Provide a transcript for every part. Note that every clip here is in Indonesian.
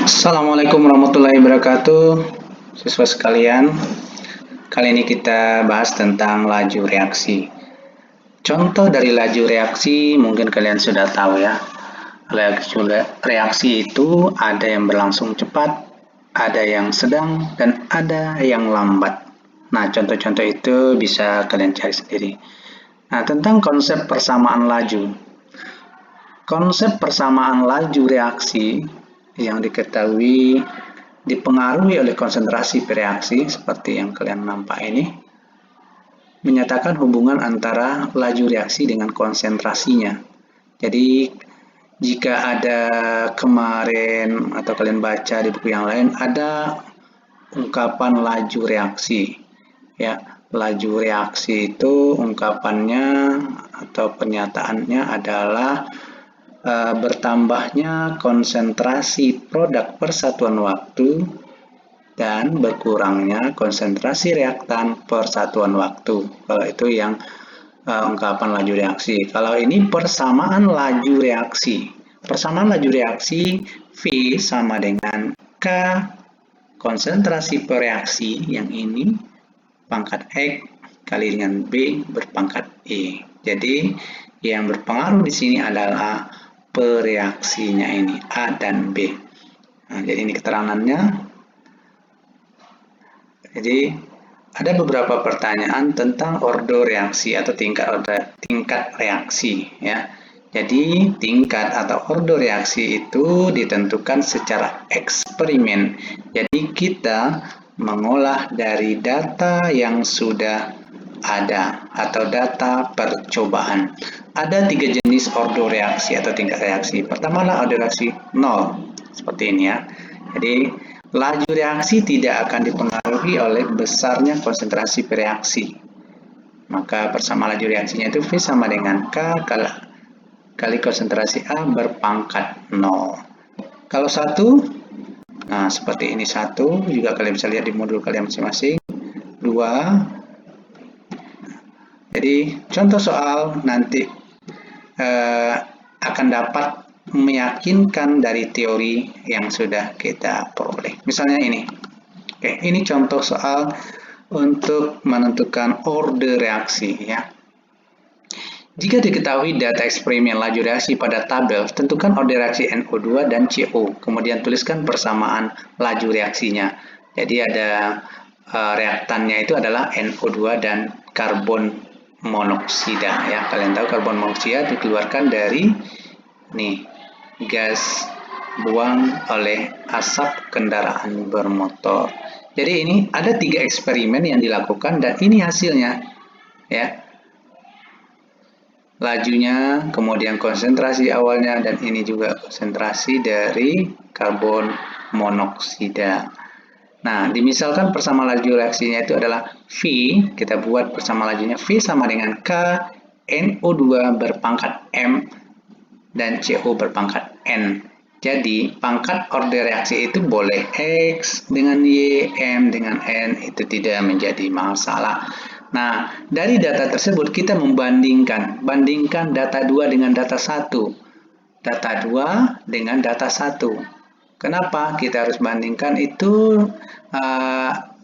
Assalamualaikum warahmatullahi wabarakatuh, siswa sekalian. Kali ini kita bahas tentang laju reaksi. Contoh dari laju reaksi mungkin kalian sudah tahu ya. Reaksi itu ada yang berlangsung cepat, ada yang sedang, dan ada yang lambat. Nah, contoh-contoh itu bisa kalian cari sendiri. Nah, tentang konsep persamaan laju. Konsep persamaan laju reaksi yang diketahui dipengaruhi oleh konsentrasi bereaksi seperti yang kalian nampak ini, menyatakan hubungan antara laju reaksi dengan konsentrasinya. Jadi jika ada kemarin atau kalian baca di buku yang lain ada ungkapan laju reaksi, ya, laju reaksi itu ungkapannya atau pernyataannya adalah bertambahnya konsentrasi produk per satuan waktu dan berkurangnya konsentrasi reaktan per satuan waktu. Kalau itu yang ungkapan laju reaksi. Kalau ini persamaan laju reaksi. Persamaan laju reaksi V sama dengan K konsentrasi per reaksi yang ini pangkat X kali dengan B berpangkat E. Jadi yang berpengaruh di sini adalah pereaksinya ini A dan B. Nah, jadi ini keterangannya. Jadi ada beberapa pertanyaan tentang ordo reaksi atau tingkat reaksi ya. Jadi tingkat atau ordo reaksi itu ditentukan secara eksperimen. Jadi kita mengolah dari data yang sudah ada atau data percobaan. Ada 3 jenis ordo reaksi atau tingkat reaksi. Pertama adalah ordo reaksi 0, seperti ini ya. Jadi laju reaksi tidak akan dipengaruhi oleh besarnya konsentrasi bereaksi. Maka persamaan laju reaksinya itu V sama dengan K kali konsentrasi A berpangkat 0. Kalau 1, nah seperti ini 1, juga kalian bisa lihat di modul kalian masing-masing. 2, jadi contoh soal nanti akan dapat meyakinkan dari teori yang sudah kita peroleh. Misalnya ini. Oke, ini contoh soal untuk menentukan order reaksi ya. Jika diketahui data eksperimen laju reaksi pada tabel, tentukan order reaksi NO2 dan CO. Kemudian tuliskan persamaan laju reaksinya. Jadi ada reaktannya itu adalah NO2 dan karbon monoksida ya. Kalian tahu karbon monoksida dikeluarkan dari gas buang oleh asap kendaraan bermotor. Jadi ini ada 3 eksperimen yang dilakukan dan ini hasilnya ya. Lajunya, kemudian konsentrasi awalnya, dan ini juga konsentrasi dari karbon monoksida. Nah, dimisalkan persamaan laju reaksinya itu adalah V, kita buat persamaan lajunya V sama dengan K, NO2 berpangkat M, dan CO berpangkat N. Jadi, pangkat order reaksi itu boleh X dengan Y, M dengan N, itu tidak menjadi masalah. Nah, dari data tersebut kita bandingkan data 2 dengan data 1. Data 2 dengan data 1. Kenapa kita harus bandingkan itu?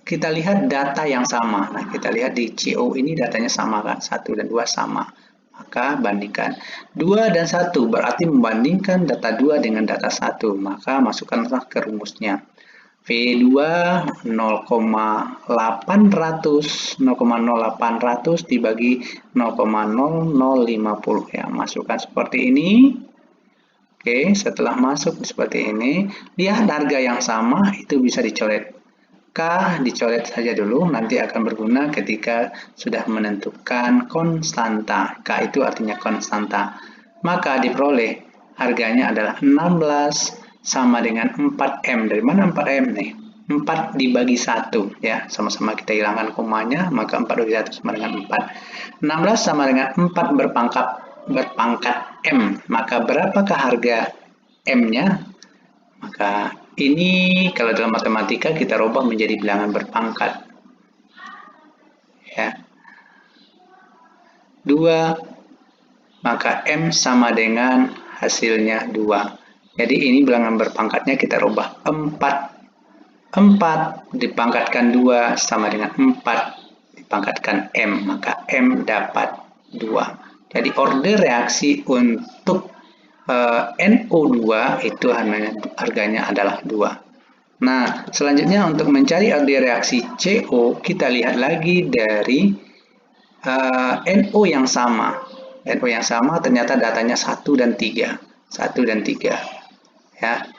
Kita lihat data yang sama. Nah, kita lihat di CO ini datanya sama kan? 1 dan 2 sama. Maka bandingkan 2 dan 1 berarti membandingkan data 2 dengan data 1. Maka masukkanlah ke rumusnya. V2 0,800 dibagi 0,0050 ya, masukkan seperti ini. Oke, setelah masuk seperti ini, lihat harga yang sama itu bisa dicoret. K dicoret saja dulu, nanti akan berguna ketika sudah menentukan konstanta. K itu artinya konstanta. Maka diperoleh harganya adalah 16 sama dengan 4M. Dari mana 4M nih? 4 dibagi 1 ya, sama-sama kita hilangkan komanya, maka 4 dibagi 1 sama dengan 4. 16 sama dengan 4 berpangkat M. Maka berapakah harga M-nya? Maka ini kalau dalam matematika kita rubah menjadi bilangan berpangkat. Ya. 2, maka M sama dengan hasilnya 2. Jadi ini bilangan berpangkatnya kita rubah 4. 4 dipangkatkan 2 sama dengan 4 dipangkatkan M, maka M dapat 2. Jadi order reaksi untuk NO2 itu harganya adalah 2. Nah, selanjutnya untuk mencari order reaksi CO, kita lihat lagi dari NO yang sama. NO yang sama ternyata datanya 1 dan 3. 1 dan 3. Ya.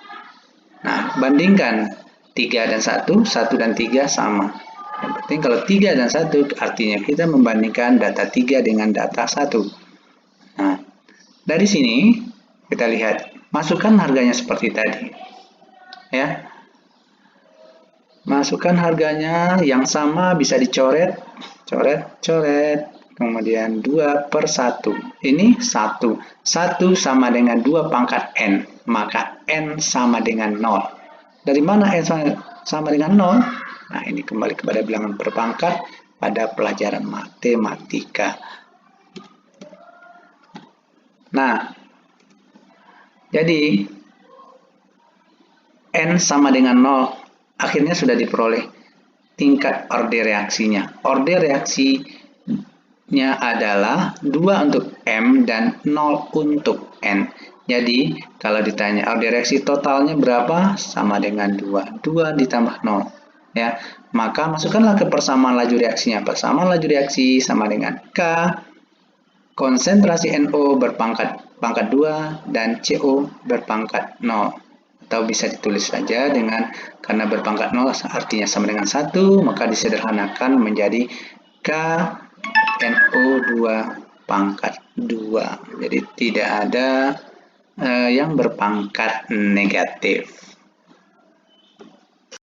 Nah, bandingkan 3 dan 1, 1 dan 3 sama. Yang penting kalau 3 dan 1 artinya kita membandingkan data 3 dengan data 1. Nah, dari sini kita lihat, masukkan harganya seperti tadi. Ya. Masukkan harganya yang sama bisa dicoret, coret, kemudian 2/1. Ini 1. 1 sama dengan 2 pangkat N, maka N sama dengan 0. Dari mana N sama dengan 0? Nah, ini kembali kepada bilangan berpangkat pada pelajaran matematika. Nah, jadi N sama dengan 0, akhirnya sudah diperoleh tingkat order reaksinya. Order reaksinya adalah 2 untuk M dan 0 untuk N. Jadi, kalau ditanya order reaksi totalnya berapa? Sama dengan 2. 2 ditambah 0. Ya, maka masukkanlah ke persamaan laju reaksinya. Persamaan laju reaksi sama dengan K konsentrasi NO berpangkat 2 dan CO berpangkat 0. Atau bisa ditulis saja dengan, karena berpangkat 0 artinya sama dengan 1, maka disederhanakan menjadi KNO2 pangkat 2. Jadi tidak ada yang berpangkat negatif.